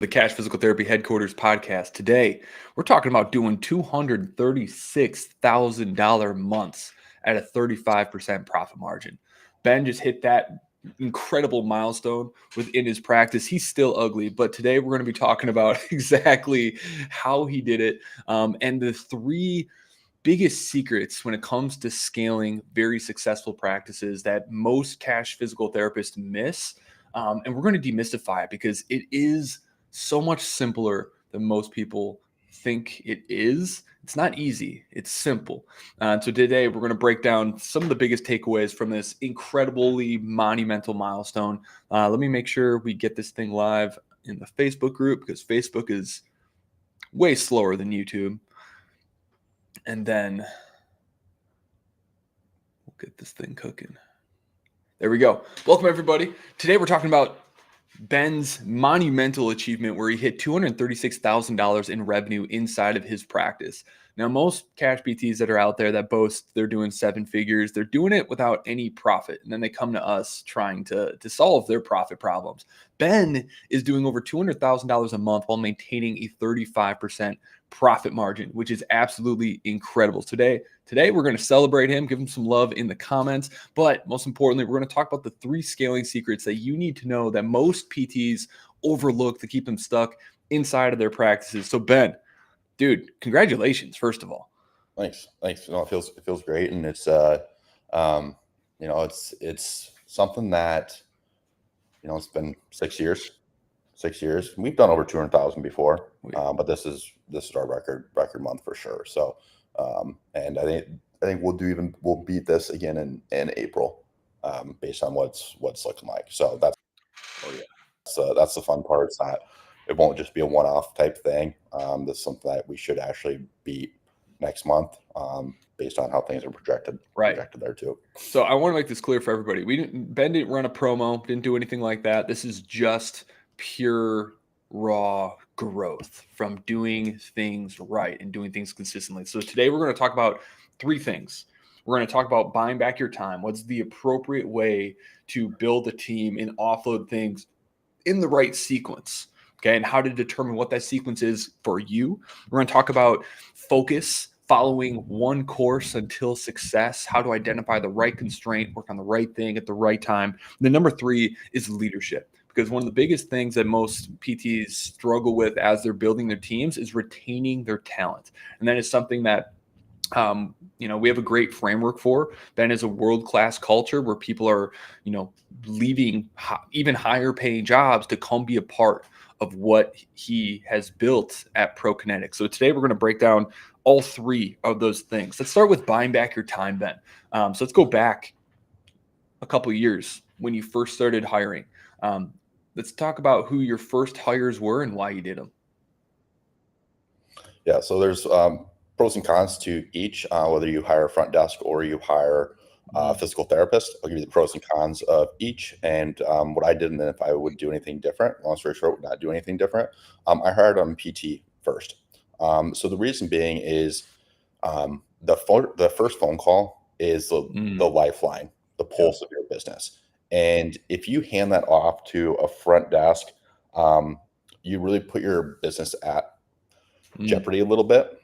The Cash Physical Therapy Headquarters podcast. Today, we're talking about doing $236,000 months at a 35% profit margin. Ben just hit that incredible milestone within his practice. He's still ugly, but today we're going to be talking about exactly how he did it and the three biggest secrets when it comes to scaling very successful practices that most cash physical therapists miss. And we're going to demystify it because it is so much simpler than most people think it is. It's not easy, it's simple. So today we're going to break down some of the biggest takeaways from this incredibly monumental milestone. Let me make sure we get this thing live in the Facebook group because Facebook is way slower than YouTube. And then we'll get this thing cooking. There we go. Welcome, everybody. Today we're talking about Ben's monumental achievement where he hit $236,000 in revenue inside of his practice. Now, most cash PTs that are out there that boast they're doing seven figures, they're doing it without any profit. And then they come to us trying to solve their profit problems. Ben is doing over $200,000 a month while maintaining a 35% profit margin, which is absolutely incredible. Today we're going to celebrate him, give him some love in the comments. But most importantly, we're going to talk about the three scaling secrets that you need to know that most PTs overlook to keep them stuck inside of their practices. So Ben, dude, congratulations, first of all. Thanks. No, it feels great, and it's it's something that it's been 6 years. 6 years. We've done over 200,000 before, but this is our record month for sure. So, and I think we'll beat this again in April, based on what's looking like. So that's the fun part. It's not. It won't just be a one-off type thing. That's something that we should actually beat next month, based on how things are projected there too. So I want to make this clear for everybody. Ben didn't run a promo, didn't do anything like that. This is just pure raw growth from doing things right and doing things consistently. So today we're going to talk about three things. We're going to talk about buying back your time. What's the appropriate way to build a team and offload things in the right sequence? Okay, and how to determine what that sequence is for you. We're going to talk about focus, following one course until success, how to identify the right constraint, work on the right thing at the right time. And then number three is leadership, because one of the biggest things that most PTs struggle with as they're building their teams is retaining their talent. And that is something that we have a great framework for. Ben is a world-class culture where people are, leaving even higher paying jobs to come be a part of what he has built at ProKinetics. So today we're going to break down all three of those things. Let's start with buying back your time, Ben. So let's go back a couple of years when you first started hiring. Let's talk about who your first hires were and why you did them. Yeah, so there's pros and cons to each, whether you hire a front desk or you hire a physical therapist. I'll give you the pros and cons of each and what I did, and then if I would do anything different. Long story short, would not do anything different. I hired on PT first. So the reason being is the first phone call is the lifeline, the pulse of your business. And if you hand that off to a front desk, you really put your business at jeopardy a little bit.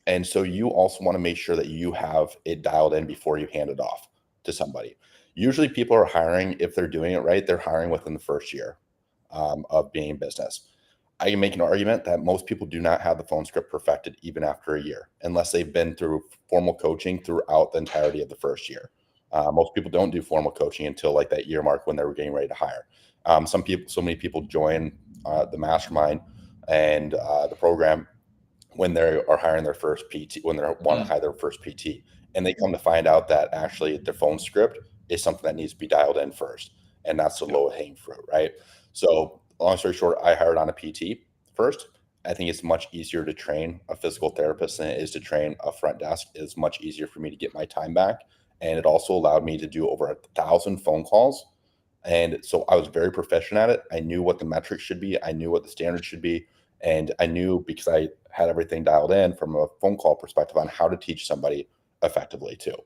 And so you also want to make sure that you have it dialed in before you hand it off to somebody. Usually people are hiring, if they're doing it right, they're hiring within the first year of being in business. I can make an argument that most people do not have the phone script perfected even after a year, unless they've been through formal coaching throughout the entirety of the first year. Most people don't do formal coaching until like that year mark when they're getting ready to hire. So many people join the mastermind and the program when they are hiring their first PT, when they want to hire their first PT, and they come to find out that actually their phone script is something that needs to be dialed in first, and that's the low hanging fruit, right? So long story short, I hired on a PT first. I think it's much easier to train a physical therapist than it is to train a front desk. It's much easier for me to get my time back, and it also allowed me to do over 1,000 phone calls. And so I was very proficient at it. I knew what the metrics should be. I knew what the standards should be. And I knew, because I had everything dialed in from a phone call perspective, on how to teach somebody effectively too.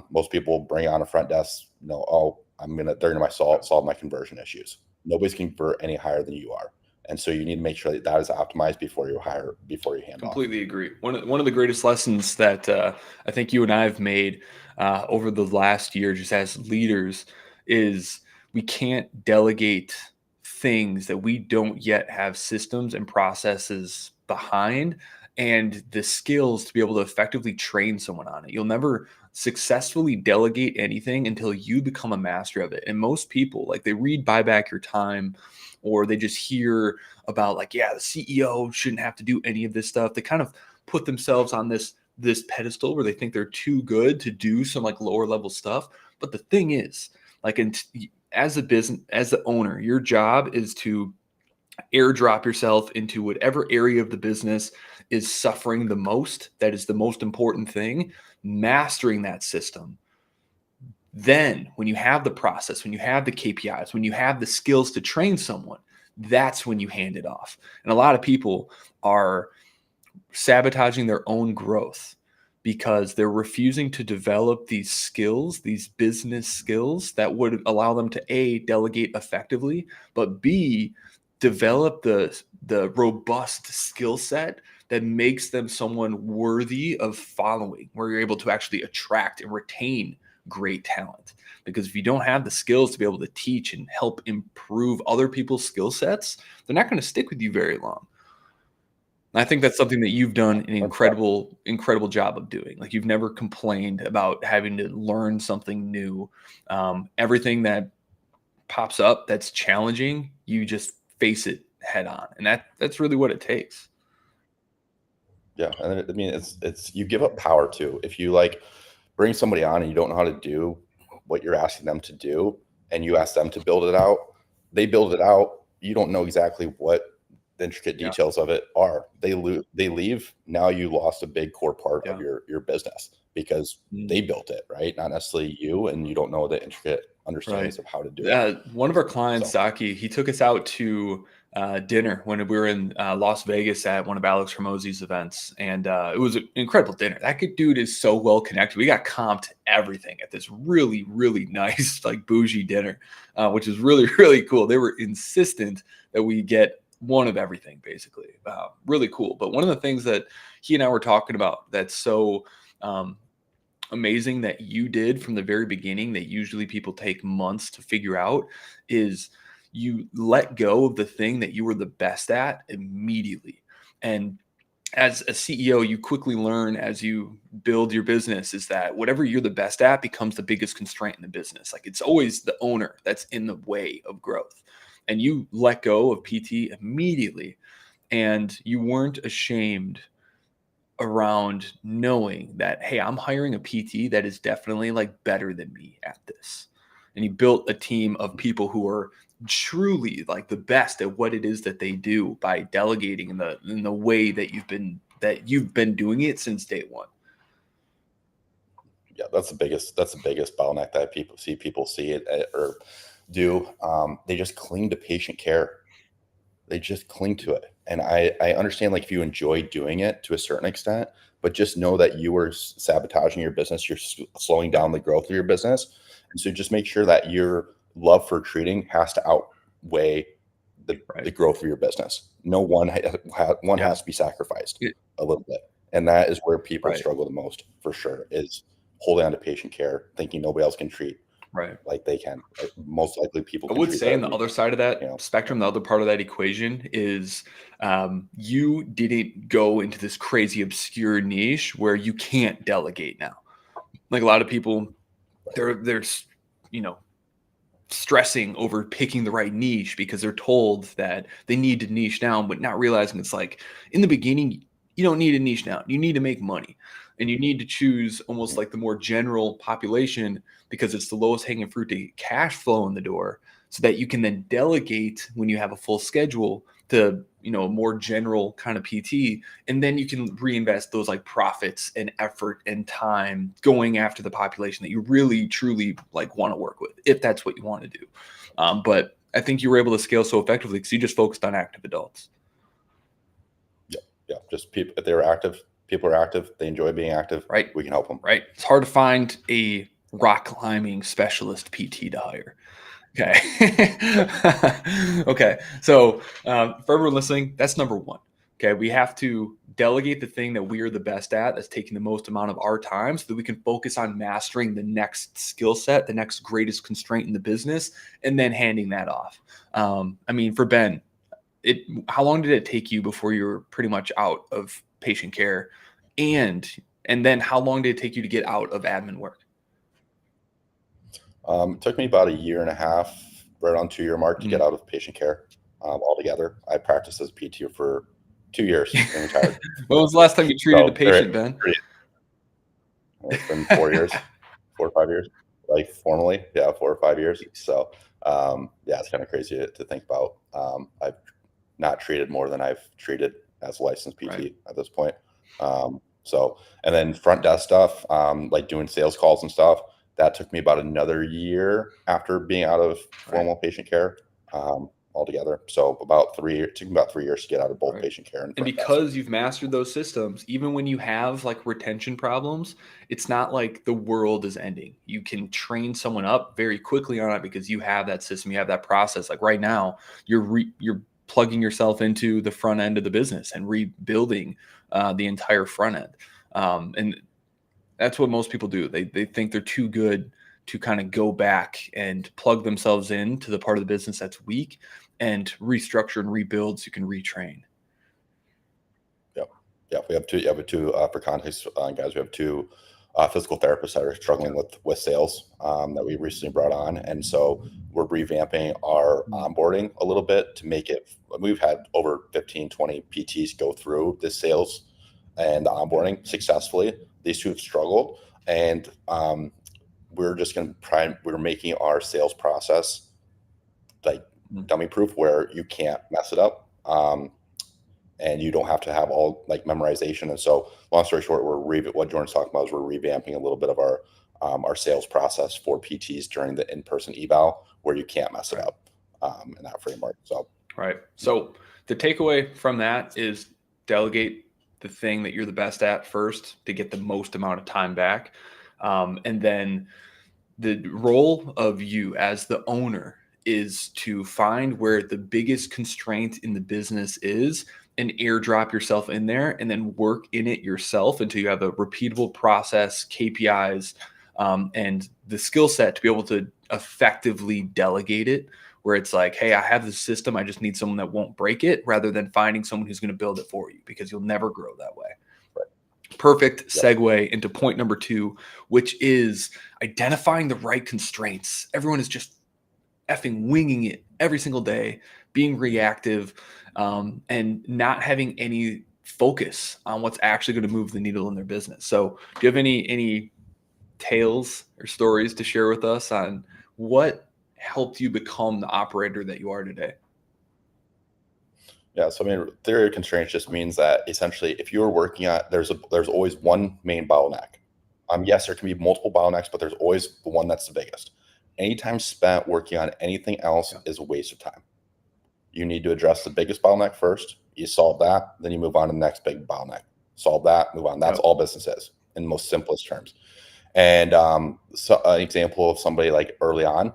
Most people bring on a front desk, they're going to solve my conversion issues. Nobody's going to convert any higher than you are. And so you need to make sure that that is optimized before you hand off. Completely agree. One of the greatest lessons that I think you and I have made over the last year, just as leaders, is we can't delegate things that we don't yet have systems and processes behind, and the skills to be able to effectively train someone on it. You'll never successfully delegate anything until you become a master of it. And most people, like, they read "Buy Back Your Time," or they just hear about, like, yeah, the CEO shouldn't have to do any of this stuff. They kind of put themselves on this pedestal where they think they're too good to do some like lower level stuff. But the thing is, like, as a business, as the owner, your job is to airdrop yourself into whatever area of the business is suffering the most. That is the most important thing. Mastering that system. Then, when you have the process, when you have the KPIs, when you have the skills to train someone, that's when you hand it off. And a lot of people are sabotaging their own growth because they're refusing to develop these skills, these business skills that would allow them to A, delegate effectively, but B, develop the robust skill set that makes them someone worthy of following, where you're able to actually attract and retain great talent. Because if you don't have the skills to be able to teach and help improve other people's skill sets, they're not going to stick with you very long. And I think that's something that you've done an incredible job of doing. Like, you've never complained about having to learn something new. Everything that pops up that's challenging, you just face it head on, and that's really what it takes. Yeah, and I mean, it's you give up power too. If you like bring somebody on and you don't know how to do what you're asking them to do, and you ask them to build it out, they build it out. You don't know exactly what the intricate Yeah. details of it are. They leave. Now you lost a big core part of Yeah. your business because Mm. they built it, right? Not necessarily you, and you don't know the intricate Right. understandings of how to do it. One of our clients, So Zaki, he took us out to dinner when we were in Las Vegas at one of Alex Hermosi's events, and it was an incredible dinner. That dude is so well connected. We got comped everything at this really, really nice, like, bougie dinner, which is really, really cool. They were insistent that we get one of everything, basically. Really cool. But one of the things that he and I were talking about that's so um, amazing that you did from the very beginning, that usually people take months to figure out, is you let go of the thing that you were the best at immediately. And as a CEO, you quickly learn as you build your business is that whatever you're the best at becomes the biggest constraint in the business. Like, it's always the owner that's in the way of growth. And you let go of PT immediately, and you weren't ashamed around knowing that, hey, I'm hiring a PT that is definitely, like, better than me at this. And you built a team of people who are truly, like, the best at what it is that they do by delegating in the way that you've been doing it since day one. yeah, that's the biggest bottleneck that people see it or do. They just cling to patient care. They just cling to it. And I understand, like, if you enjoy doing it to a certain extent, but just know that you are sabotaging your business. You're slowing down the growth of your business. And so just make sure that your love for treating has to outweigh the Right. growth of your business. No one one Yeah. has to be sacrificed It- a little bit. And that is where people right. struggle the most, for sure, is holding on to patient care, thinking nobody else can treat Right. like they can. Most likely people I can would treat say better on the than you other can, side of you that know? spectrum, the other part of that equation is, you didn't go into this crazy obscure niche where you can't delegate now. Like, a lot of people, they're you know stressing over picking the right niche because they're told that they need to niche down, but not realizing it's like, in the beginning, you don't need a niche down. You need to make money, and you need to choose almost like the more general population because it's the lowest hanging fruit to get cash flow in the door, so that you can then delegate when you have a full schedule to, a more general kind of PT, and then you can reinvest those, like, profits and effort and time going after the population that you really truly, like, want to work with, if that's what you want to do. But I think you were able to scale so effectively because you just focused on active adults. Yeah, yeah. Just people, if they're active, people are active. They enjoy being active. Right. We can help them. Right. It's hard to find a rock climbing specialist PT to hire. Okay. Okay. So for everyone listening, that's number one. Okay. We have to delegate the thing that we are the best at, that's taking the most amount of our time, so that we can focus on mastering the next skill set, the next greatest constraint in the business, and then handing that off. I mean, for Ben, how long did it take you before you were pretty much out of patient care? And and then how long did it take you to get out of admin work? It took me about a year and a half, right on 2 year mark, to get Mm. out of patient care altogether. I practiced as a PT for 2 years and retired. When was the last time you treated a So patient, Ben? it's been 4 years, 4 or 5 years, like formally, yeah, 4 or 5 years. So yeah, it's kind of crazy to think about. I've not treated more than I've treated as a licensed PT Right. at this point. So, and then front desk stuff, like doing sales calls and stuff, that took me about another year after being out of Right. formal patient care altogether. So about 3 years, it took me about 3 years to get out of both Right. patient care and And front desk. because you've mastered those systems, even when you have like retention problems, it's not like the world is ending. You can train someone up very quickly on it because you have that system, you have that process. Like right now, you're plugging yourself into the front end of the business and rebuilding the entire front end. And that's what most people do. They think they're too good to kind of go back and plug themselves into the part of the business that's weak and restructure and rebuild so you can retrain. Yep. Yeah, we have two. Yeah, we have two. For context, guys, we have two physical therapists that are struggling with sales that we recently brought on, and so we're revamping our onboarding a little bit to make it. We've had over 15, 20 PTs go through this sales and the onboarding successfully. These two have struggled, and we're just going to try. We're making our sales process like Mm. dummy proof, where you can't mess it up. And you don't have to have all like memorization. And so, long story short, what Jordan's talking about is we're revamping a little bit of our sales process for PTs during the in-person eval, where you can't mess it Right. up in that framework. So, Right. So the takeaway from that is delegate the thing that you're the best at first to get the most amount of time back. And then the role of you as the owner is to find where the biggest constraint in the business is and airdrop yourself in there and then work in it yourself until you have a repeatable process, KPIs, and the skill set to be able to effectively delegate it. Where it's like, hey, I have the system. I just need someone that won't break it rather than finding someone who's going to build it for you because you'll never grow that way. Perfect yep. segue into point number two, which is identifying the right constraints. Everyone is just effing winging it every single day, being reactive, and not having any focus on what's actually going to move the needle in their business. So, do you have any tales or stories to share with us on what helped you become the operator that you are today? Yeah. So, I mean, theory of constraints just means that essentially, if you're working on, there's always one main bottleneck. Yes, there can be multiple bottlenecks, but there's always the one that's the biggest. Any time spent working on anything else is a waste of time. You need to address the biggest bottleneck first. You solve that, then you move on to the next big bottleneck. Solve that, move on. That's Yep. all business is in the most simplest terms. And so an example of somebody like early on,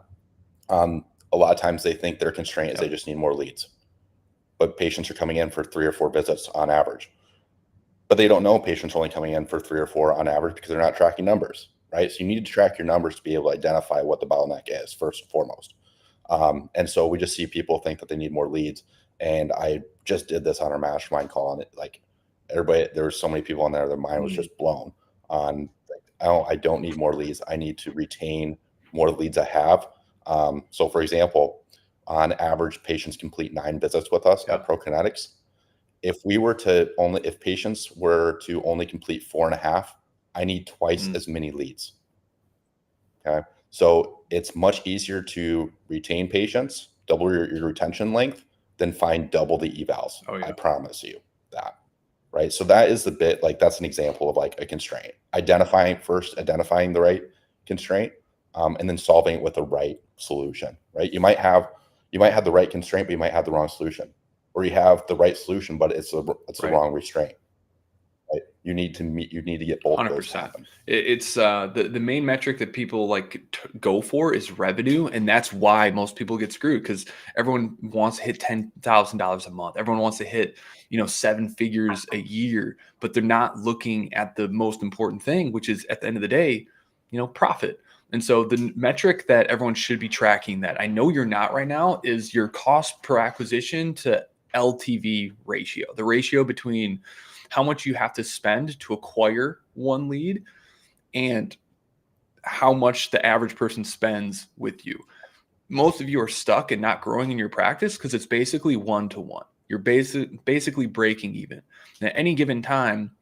a lot of times they think their constraint is they Yep. just need more leads, but patients are coming in for 3 or 4 visits on average. But they don't know patients are only coming in for 3 or 4 on average because they're not tracking numbers, right? So you need to track your numbers to be able to identify what the bottleneck is first and foremost. And so we just see people think that they need more leads. And I just did this on our mastermind call, and like everybody, there were so many people on there, their mind was Mm. just blown on. Like, I don't need more leads. I need to retain more leads I have. So, for example, on average, patients complete 9 visits with us Yep. at ProKinetics. If patients were to only complete 4.5, I need twice Mm. as many leads. Okay. So it's much easier to retain patients, double your retention length, than find double the evals. Oh I yeah. promise you that. Right. So that is the bit, like, that's an example of like a constraint. Identifying the right constraint, and then solving it with the right solution. Right. You might have the right constraint, but you might have the wrong solution. Or you have the right solution, but it's the Right. wrong restraint. Right? You need to get both of those to 100%. happen. It's the main metric that people like go for is revenue, and that's why most people get screwed, because everyone wants to hit $10,000 a month. Everyone wants to hit 7 figures a year, but they're not looking at the most important thing, which is at the end of the day, profit. And so the metric that everyone should be tracking, that I know you're not right now, is your cost per acquisition to LTV ratio, the ratio between how much you have to spend to acquire one lead and how much the average person spends with you. Most of you are stuck and not growing in your practice because it's basically 1-to-1. You're basically breaking even. And at any given time,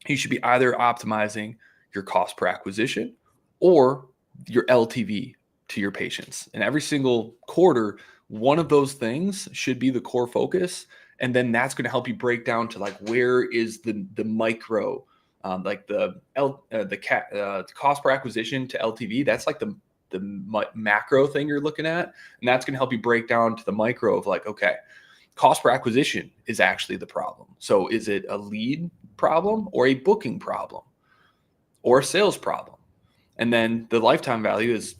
you should be either optimizing your cost per acquisition or your LTV to your patients. And every single quarter, one of those things should be the core focus. And then that's going to help you break down to like, where is the micro, like the cost per acquisition to LTV. That's like the macro thing you're looking at. And that's going to help you break down to the micro of like, okay, cost per acquisition is actually the problem. So is it a lead problem or a booking problem or a sales problem? And then the lifetime value is,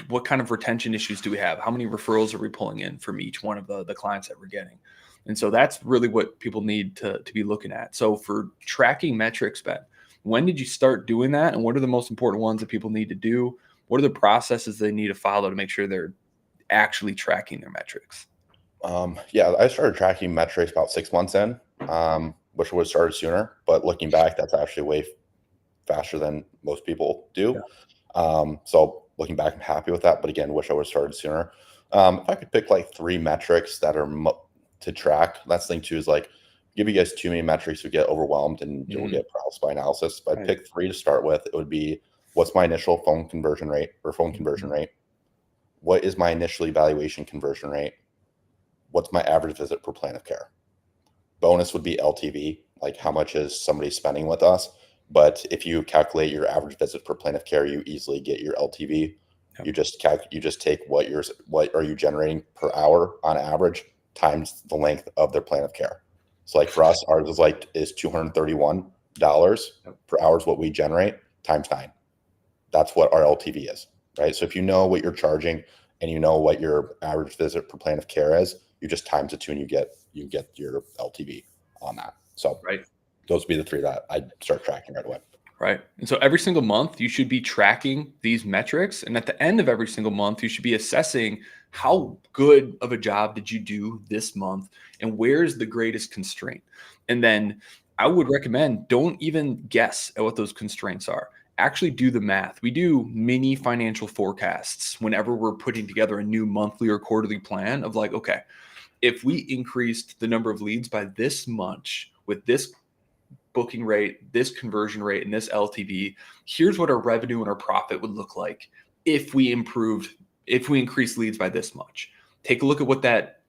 what kind of retention issues do we have? How many referrals are we pulling in from each one of the clients that we're getting? And so that's really what people need to be looking at. So for tracking metrics, Ben, when did you start doing that? And what are the most important ones that people need to do? What are the processes they need to follow to make sure they're actually tracking their metrics? Yeah, I started tracking metrics about 6 months in, wish I would have started sooner, but looking back, that's actually way faster than most people do. So looking back, I'm happy with that. But again, wish I would have started sooner. If I could pick like 3 metrics that are to track, that's the thing too, is like give you guys too many metrics, you get overwhelmed and you'll get paralysis by analysis. If I pick 3 to start with, it would be, what's my initial phone conversion rate or phone conversion rate? What is my initial evaluation conversion rate? What's my average visit per plan of care? Bonus would be LTV, like how much is somebody spending with us. But if you calculate your average visit per plan of care, you easily get your LTV. You just take what are you generating per hour on average times the length of their plan of care. So like for us, ours is $231 per hour is what we generate times 9. That's what our LTV is, right? So if you know what you're charging and you know what your average visit per plan of care is, you just times it 2 and you get your LTV on that. So those would be the 3 that I'd start tracking right away. Right. And so every single month you should be tracking these metrics. And at the end of every single month, you should be assessing how good of a job did you do this month and where's the greatest constraint. And then I would recommend, don't even guess at what those constraints are. Actually do the math. We do mini financial forecasts whenever we're putting together a new monthly or quarterly plan of like, okay, if we increased the number of leads by this much with this booking rate, this conversion rate, and this LTV, here's what our revenue and our profit would look like if we increased leads by this much. Take a look at what that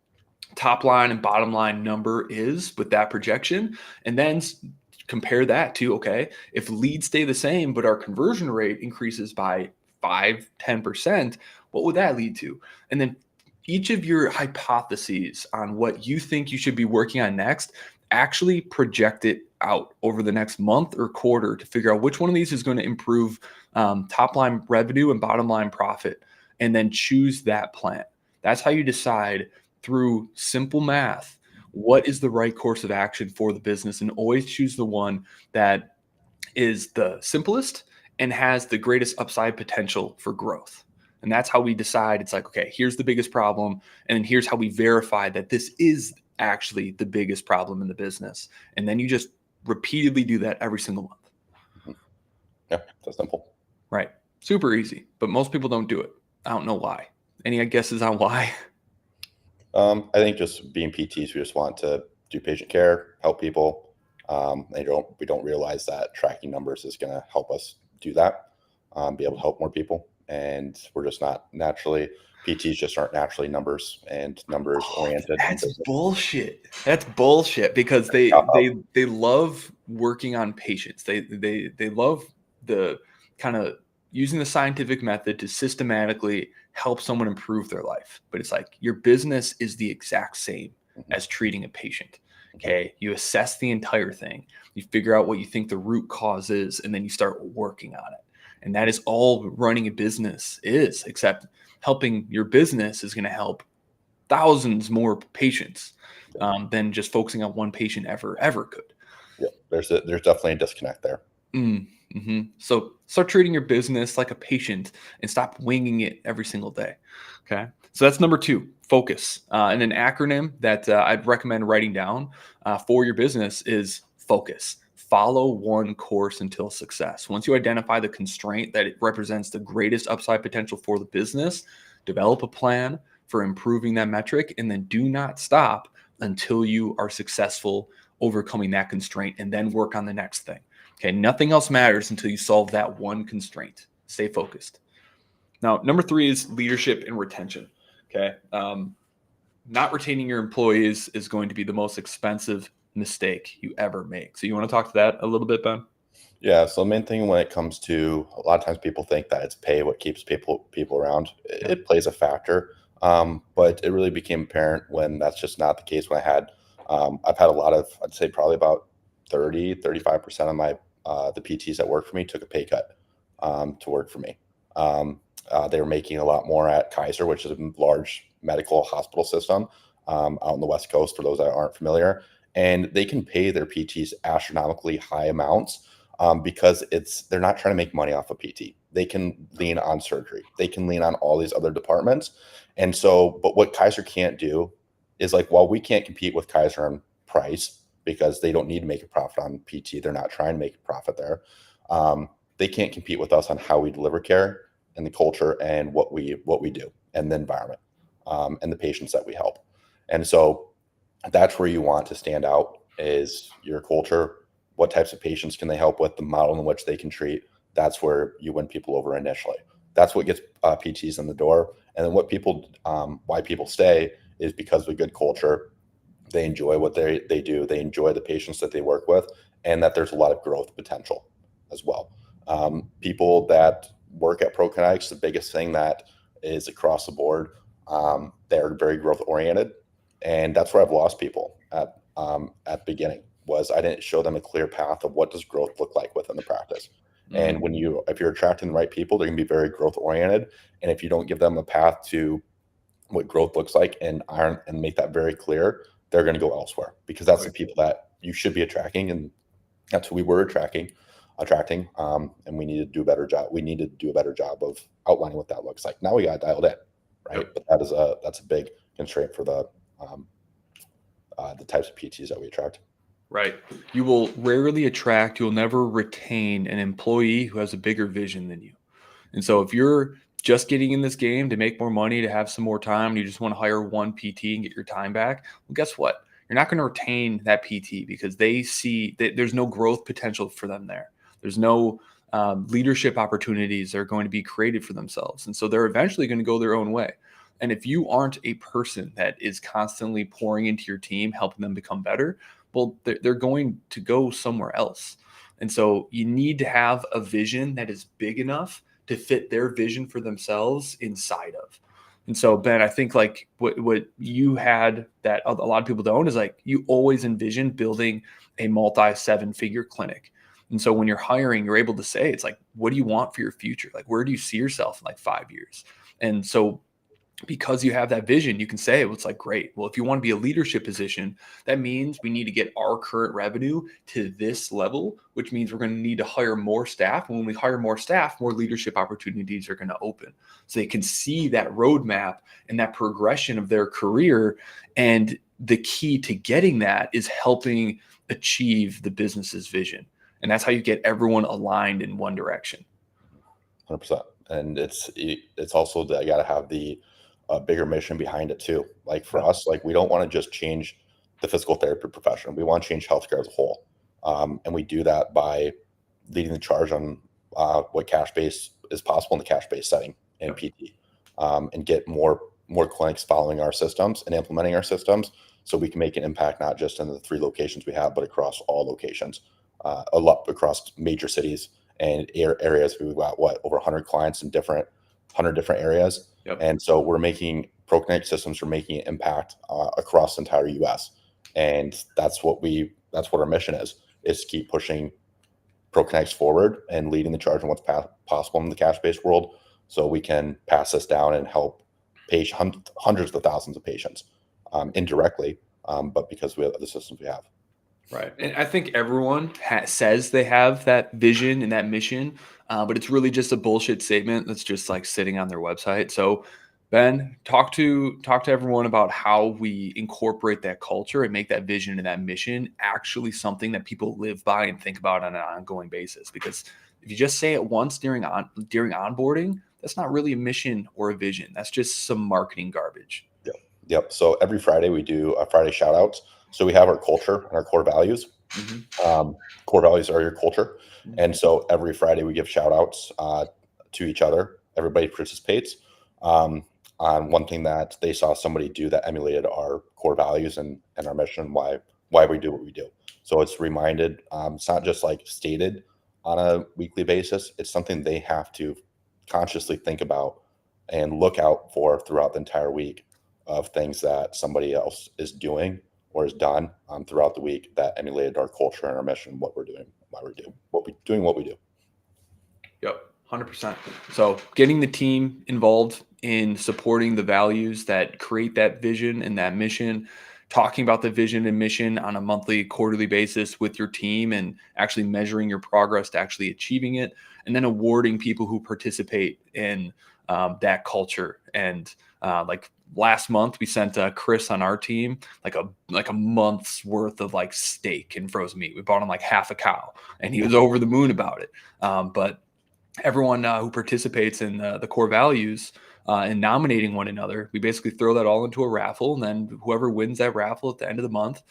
top line and bottom line number is with that projection, and then compare that to, okay, if leads stay the same, but our conversion rate increases by 5-10%, what would that lead to? And then each of your hypotheses on what you think you should be working on next, actually project it out over the next month or quarter to figure out which one of these is going to improve top line revenue and bottom line profit, and then choose that plan. That's how you decide through simple math what is the right course of action for the business, and always choose the one that is the simplest and has the greatest upside potential for growth. And that's how we decide. It's like, okay, here's the biggest problem, and here's how we verify that this is actually the biggest problem in the business. And then you just repeatedly do that every single month. Yeah, that's simple. Right. Super easy, but most people don't do it. I don't know why. Any guesses on why? I think just being PTs, we just want to do patient care, help people. We don't realize that tracking numbers is going to help us do that, be able to help more people. And we're just not naturally, PTs just aren't naturally numbers oriented. That's bullshit. That's bullshit, because they love working on patients. They love the kind of using the scientific method to systematically help someone improve their life. But it's like, your business is the exact same as treating a patient. Okay. You assess the entire thing. You figure out what you think the root cause is, and then you start working on it. And that is all running a business is, except helping your business is going to help thousands more patients than just focusing on one patient ever could. Yeah, there's definitely a disconnect there. So start treating your business like a patient and stop winging it every single day. Okay. So that's number 2, focus. And an acronym that I'd recommend writing down for your business is focus. Follow one course until success. Once you identify the constraint that it represents the greatest upside potential for the business, develop a plan for improving that metric, and then do not stop until you are successful overcoming that constraint, and then work on the next thing. Okay, nothing else matters until you solve that one constraint. Stay focused. Now, number 3 is leadership and retention. Okay, not retaining your employees is going to be the most expensive mistake you ever make. So you want to talk to that a little bit, Ben? Yeah, so the main thing when it comes to, a lot of times people think that it's pay what keeps people around. It plays a factor, but it really became apparent when that's just not the case. When I've had a lot of, I'd say probably about 35% of my the PTs that work for me took a pay cut to work for me. They were making a lot more at Kaiser, which is a large medical hospital system out on the West Coast, for those that aren't familiar. And they can pay their PTs astronomically high amounts because they're not trying to make money off of PT. They can lean on surgery. They can lean on all these other departments. And so, but what Kaiser can't do is, like, while we can't compete with Kaiser on price because they don't need to make a profit on PT, they're not trying to make a profit there. They can't compete with us on how we deliver care and the culture and what we do and the environment and the patients that we help. And so that's where you want to stand out, is your culture. What types of patients can they help with, the model in which they can treat. That's where you win people over initially. That's what gets PTs in the door. And then why people stay is because of a good culture. They enjoy what they do. They enjoy the patients that they work with, and that there's a lot of growth potential as well. People that work at ProKinetics, the biggest thing that is across the board, they're very growth oriented. And that's where I've lost people at the beginning, was I didn't show them a clear path of what does growth look like within the practice. And if you're attracting the right people, they're going to be very growth oriented. And if you don't give them a path to what growth looks like and make that very clear, they're going to go elsewhere, because that's the people that you should be attracting. And that's who we were attracting. And we need to do a better job. We need to do a better job of outlining what that looks like. Now we got dialed in, right? Yep. But that's a big constraint for the types of PTs that we attract. Right. You will rarely attract, you'll never retain an employee who has a bigger vision than you. And so if you're just getting in this game to make more money, to have some more time, and you just want to hire one PT and get your time back, well, guess what? You're not going to retain that PT because they see that there's no growth potential for them there. There's no leadership opportunities that are going to be created for themselves. And so they're eventually going to go their own way. And if you aren't a person that is constantly pouring into your team, helping them become better, well, they're going to go somewhere else. And so you need to have a vision that is big enough to fit their vision for themselves inside of. And so, Ben, I think like what you had that a lot of people don't is, like, you always envision building a multi-7-figure clinic. And so when you're hiring, you're able to say, it's like, what do you want for your future? Like, where do you see yourself in like 5 years? And so because you have that vision, you can say, well, it's like, great. Well, if you want to be a leadership position, that means we need to get our current revenue to this level, which means we're going to need to hire more staff. And when we hire more staff, more leadership opportunities are going to open. So they can see that roadmap and that progression of their career. And the key to getting that is helping achieve the business's vision. And that's how you get everyone aligned in one direction. 100%. And it's also that you got to have a bigger mission behind it too. Like for us, like, we don't want to just change the physical therapy profession. We want to change healthcare as a whole. And we do that by leading the charge on what cash-based is possible in the cash-based setting in PT, and get more clinics following our systems and implementing our systems, so we can make an impact, not just in the 3 locations we have, but across all locations, a lot across major cities and areas. We've got over 100 clients in 100 different areas. Yep. And so ProKinetics systems are making an impact across the entire US. And that's what our mission is to keep pushing ProConnects forward and leading the charge on what's possible in the cash-based world, so we can pass this down and help hundreds of thousands of patients indirectly, but because we have the systems we have. Right. And I think everyone says they have that vision and that mission, but it's really just a bullshit statement that's just like sitting on their website. So, Ben, talk to everyone about how we incorporate that culture and make that vision and that mission actually something that people live by and think about on an ongoing basis. Because if you just say it once during onboarding, that's not really a mission or a vision. That's just some marketing garbage. Yep. So every Friday we do a Friday shout outs. So we have our culture and our core values. Core values are your culture. And so every Friday we give shout outs to each other. Everybody participates on one thing that they saw somebody do that emulated our core values and our mission, why we do what we do. So it's reminded, it's not just like stated on a weekly basis. It's something they have to consciously think about and look out for throughout the entire week, of things that somebody else is doing or has done throughout the week that emulated our culture and our mission, what we're doing, why we're doing what we do. Yep, 100%. So getting the team involved in supporting the values that create that vision and that mission, talking about the vision and mission on a monthly, quarterly basis with your team, and actually measuring your progress to actually achieving it, and then awarding people who participate in that culture. And like last month, we sent Chris on our team like a month's worth of like steak and frozen meat. We bought him like half a cow, and he was over the moon about it. But everyone who participates in the core values and nominating one another, we basically throw that all into a raffle, and then whoever wins that raffle at the end of the month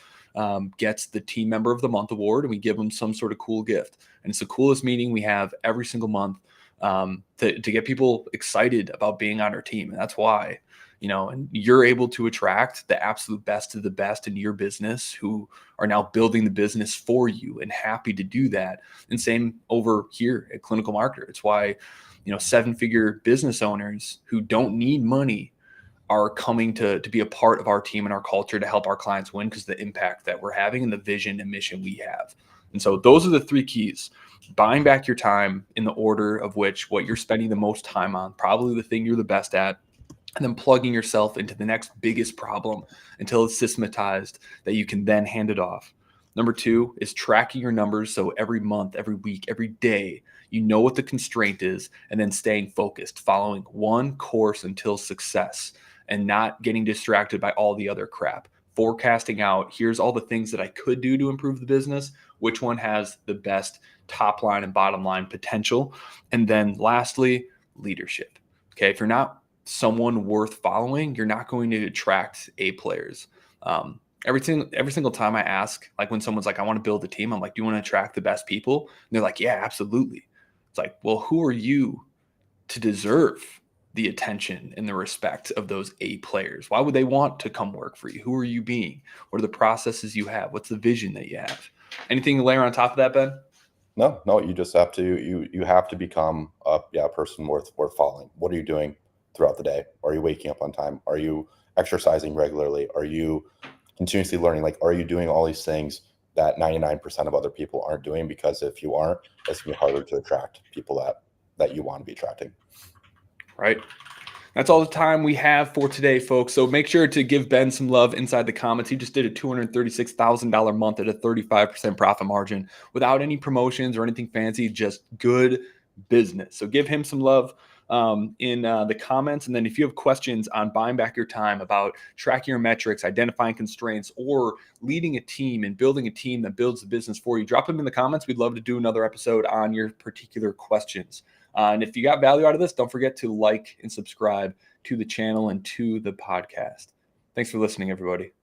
gets the Team Member of the Month award, and we give them some sort of cool gift. And it's the coolest meeting we have every single month to get people excited about being on our team. And that's why, and you're able to attract the absolute best of the best in your business, who are now building the business for you and happy to do that. And same over here at Clinical Marketer. It's why, 7-figure business owners who don't need money are coming to be a part of our team and our culture to help our clients win, because of the impact that we're having and the vision and mission we have. And so those are the 3 keys: buying back your time in the order of which what you're spending the most time on, probably the thing you're the best at, and then plugging yourself into the next biggest problem until it's systematized that you can then hand it off. Number 2 is tracking your numbers. So every month, every week, every day, you know what the constraint is, and then staying focused, following one course until success, and not getting distracted by all the other crap. Forecasting out, here's all the things that I could do to improve the business, which one has the best top line and bottom line potential. And then lastly, leadership. Okay, if you're not someone worth following, you're not going to attract A players. Every single time I ask, like when someone's like, I want to build a team, I'm like, do you want to attract the best people? And they're like, yeah, absolutely. It's like, well, who are you to deserve the attention and the respect of those A players? Why would they want to come work for you? Who are you being? What are the processes you have? What's the vision that you have? Anything to layer on top of that, Ben? No, you just have to, you have to become a person worth following. What are you doing throughout the day? Are you waking up on time? Are you exercising regularly? Are you continuously learning? Like, are you doing all these things that 99% of other people aren't doing? Because if you aren't, it's gonna be harder to attract people that you want to be attracting. Right. That's all the time we have for today, folks. So make sure to give Ben some love inside the comments. He just did a $236,000 month at a 35% profit margin without any promotions or anything fancy, just good business. So give him some love in the comments. And then if you have questions on buying back your time, about tracking your metrics, identifying constraints, or leading a team and building a team that builds the business for you, drop them in the comments. We'd love to do another episode on your particular questions. And if you got value out of this, don't forget to like and subscribe to the channel and to the podcast. Thanks for listening, everybody.